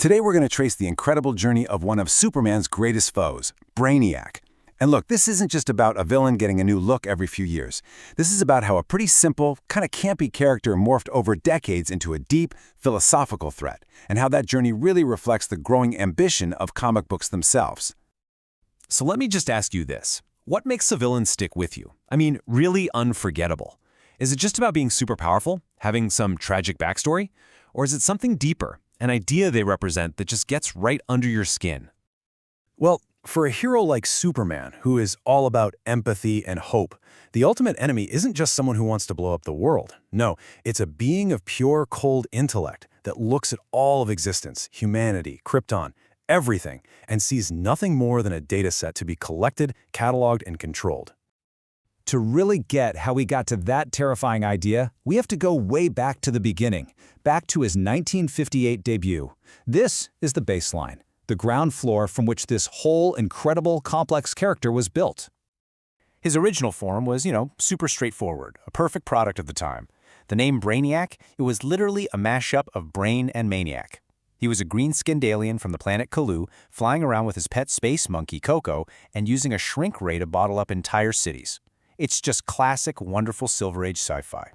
Today we're going to trace the incredible journey of one of Superman's greatest foes, Brainiac. And look, this isn't just about a villain getting a new look every few years. This is about how a pretty simple, kind of campy character morphed over decades into a deep, philosophical threat, and how that journey really reflects the growing ambition of comic books themselves. So let me just ask you this. What makes a villain stick with you? I mean, really unforgettable. Is it just about being super powerful, having some tragic backstory? Or is it something deeper, an idea they represent that just gets right under your skin? Well, for a hero like Superman, who is all about empathy and hope, the ultimate enemy isn't just someone who wants to blow up the world. No, it's a being of pure, cold intellect that looks at all of existence, humanity, Krypton, everything, and sees nothing more than a data set to be collected, cataloged, and controlled. To really get how he got to that terrifying idea, we have to go way back to the beginning, back to his 1958 debut. This is the baseline, the ground floor from which this whole incredible, complex character was built. His original form was, super straightforward, a perfect product of the time. The name Brainiac, it was literally a mashup of brain and maniac. He was a green-skinned alien from the planet Kalu, flying around with his pet space monkey, Coco, and using a shrink ray to bottle up entire cities. It's just classic, wonderful Silver Age sci-fi.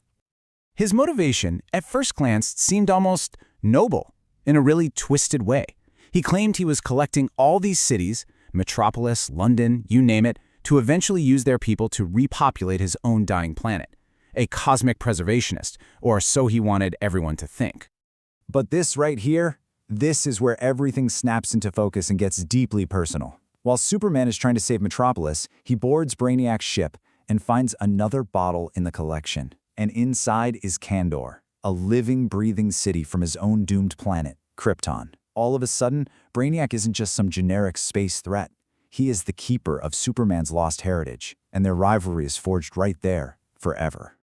His motivation, at first glance, seemed almost noble, in a really twisted way. He claimed he was collecting all these cities, Metropolis, London, you name it, to eventually use their people to repopulate his own dying planet. A cosmic preservationist, or so he wanted everyone to think. But this right here, this is where everything snaps into focus and gets deeply personal. While Superman is trying to save Metropolis, he boards Brainiac's ship and finds another bottle in the collection. And inside is Kandor, a living, breathing city from his own doomed planet, Krypton. All of a sudden, Brainiac isn't just some generic space threat. He is the keeper of Superman's lost heritage, and their rivalry is forged right there, forever.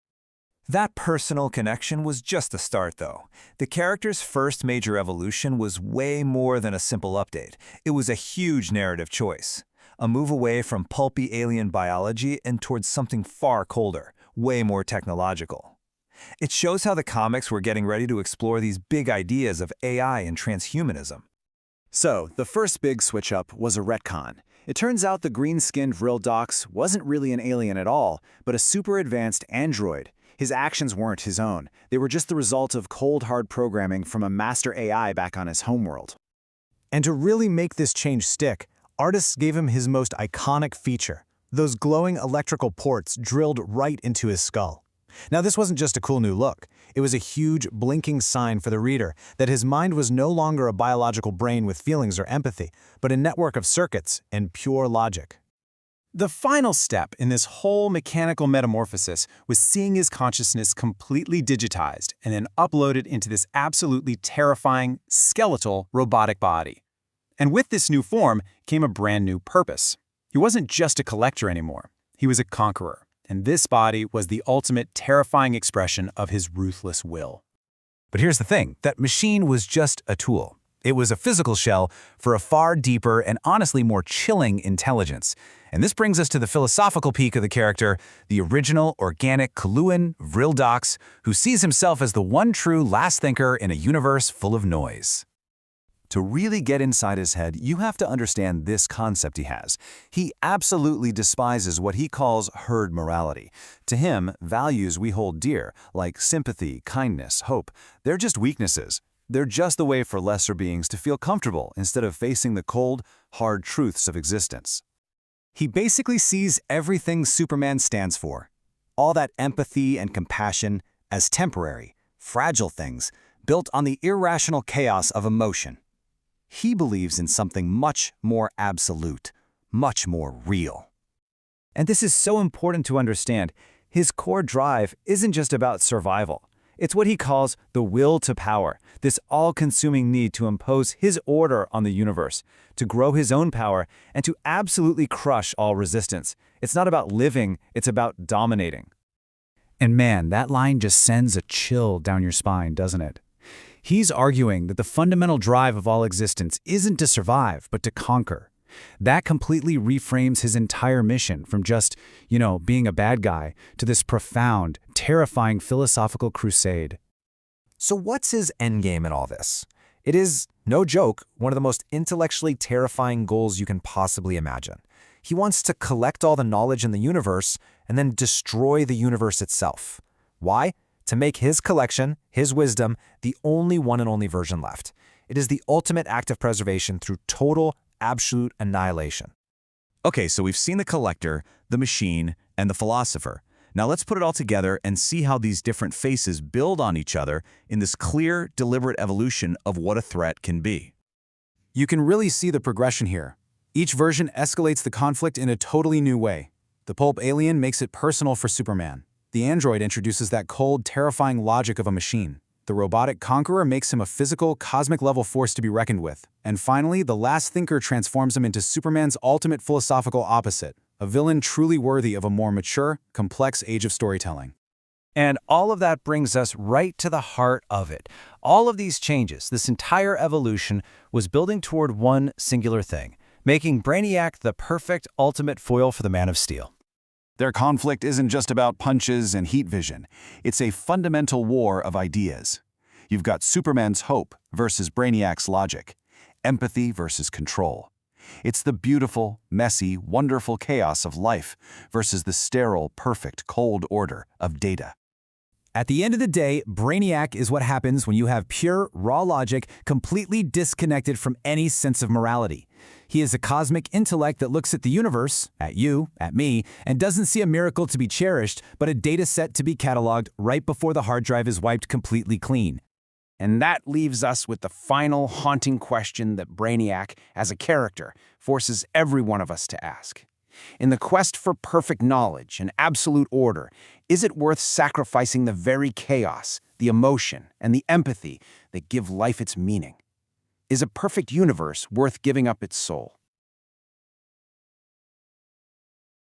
That personal connection was just the start, though. The character's first major evolution was way more than a simple update. It was a huge narrative choice. A move away from pulpy alien biology and towards something far colder, way more technological. It shows how the comics were getting ready to explore these big ideas of AI and transhumanism. So, the first big switch-up was a retcon. It turns out the green-skinned Vril Dox wasn't really an alien at all, but a super-advanced android. His actions weren't his own. They were just the result of cold, hard programming from a master AI back on his homeworld. And to really make this change stick, artists gave him his most iconic feature, those glowing electrical ports drilled right into his skull. Now, this wasn't just a cool new look. It was a huge, blinking sign for the reader that his mind was no longer a biological brain with feelings or empathy, but a network of circuits and pure logic. The final step in this whole mechanical metamorphosis was seeing his consciousness completely digitized and then uploaded into this absolutely terrifying, skeletal, robotic body. And with this new form came a brand new purpose. He wasn't just a collector anymore. He was a conqueror. And this body was the ultimate terrifying expression of his ruthless will. But here's the thing, that machine was just a tool. It was a physical shell for a far deeper and honestly more chilling intelligence. And this brings us to the philosophical peak of the character, the original, organic Kaluan Vril Dox, who sees himself as the one true last thinker in a universe full of noise. To really get inside his head, you have to understand this concept he has. He absolutely despises what he calls herd morality. To him, values we hold dear, like sympathy, kindness, hope, they're just weaknesses. They're just the way for lesser beings to feel comfortable instead of facing the cold, hard truths of existence. He basically sees everything Superman stands for, all that empathy and compassion, as temporary, fragile things built on the irrational chaos of emotion. He believes in something much more absolute, much more real. And this is so important to understand. His core drive isn't just about survival. It's what he calls the will to power, this all-consuming need to impose his order on the universe, to grow his own power, and to absolutely crush all resistance. It's not about living, it's about dominating. And man, that line just sends a chill down your spine, doesn't it? He's arguing that the fundamental drive of all existence isn't to survive, but to conquer. That completely reframes his entire mission from just, being a bad guy to this profound, terrifying philosophical crusade. So what's his endgame in all this? It is, no joke, one of the most intellectually terrifying goals you can possibly imagine. He wants to collect all the knowledge in the universe and then destroy the universe itself. Why? To make his collection, his wisdom, the only one and only version left. It is the ultimate act of preservation through total, absolute annihilation. Okay, so we've seen the collector, the machine, and the philosopher. Now let's put it all together and see how these different faces build on each other in this clear, deliberate evolution of what a threat can be. You can really see the progression here. Each version escalates the conflict in a totally new way. The pulp alien makes it personal for Superman. The android introduces that cold, terrifying logic of a machine. The robotic conqueror makes him a physical, cosmic-level force to be reckoned with. And finally, the last thinker transforms him into Superman's ultimate philosophical opposite, a villain truly worthy of a more mature, complex age of storytelling. And all of that brings us right to the heart of it. All of these changes, this entire evolution, was building toward one singular thing, making Brainiac the perfect ultimate foil for the Man of Steel. Their conflict isn't just about punches and heat vision. It's a fundamental war of ideas. You've got Superman's hope versus Brainiac's logic, empathy versus control. It's the beautiful, messy, wonderful chaos of life versus the sterile, perfect, cold order of data. At the end of the day, Brainiac is what happens when you have pure, raw logic completely disconnected from any sense of morality. He is a cosmic intellect that looks at the universe, at you, at me, and doesn't see a miracle to be cherished, but a data set to be cataloged right before the hard drive is wiped completely clean. And that leaves us with the final haunting question that Brainiac, as a character, forces every one of us to ask. In the quest for perfect knowledge and absolute order, is it worth sacrificing the very chaos, the emotion, and the empathy that give life its meaning? Is a perfect universe worth giving up its soul?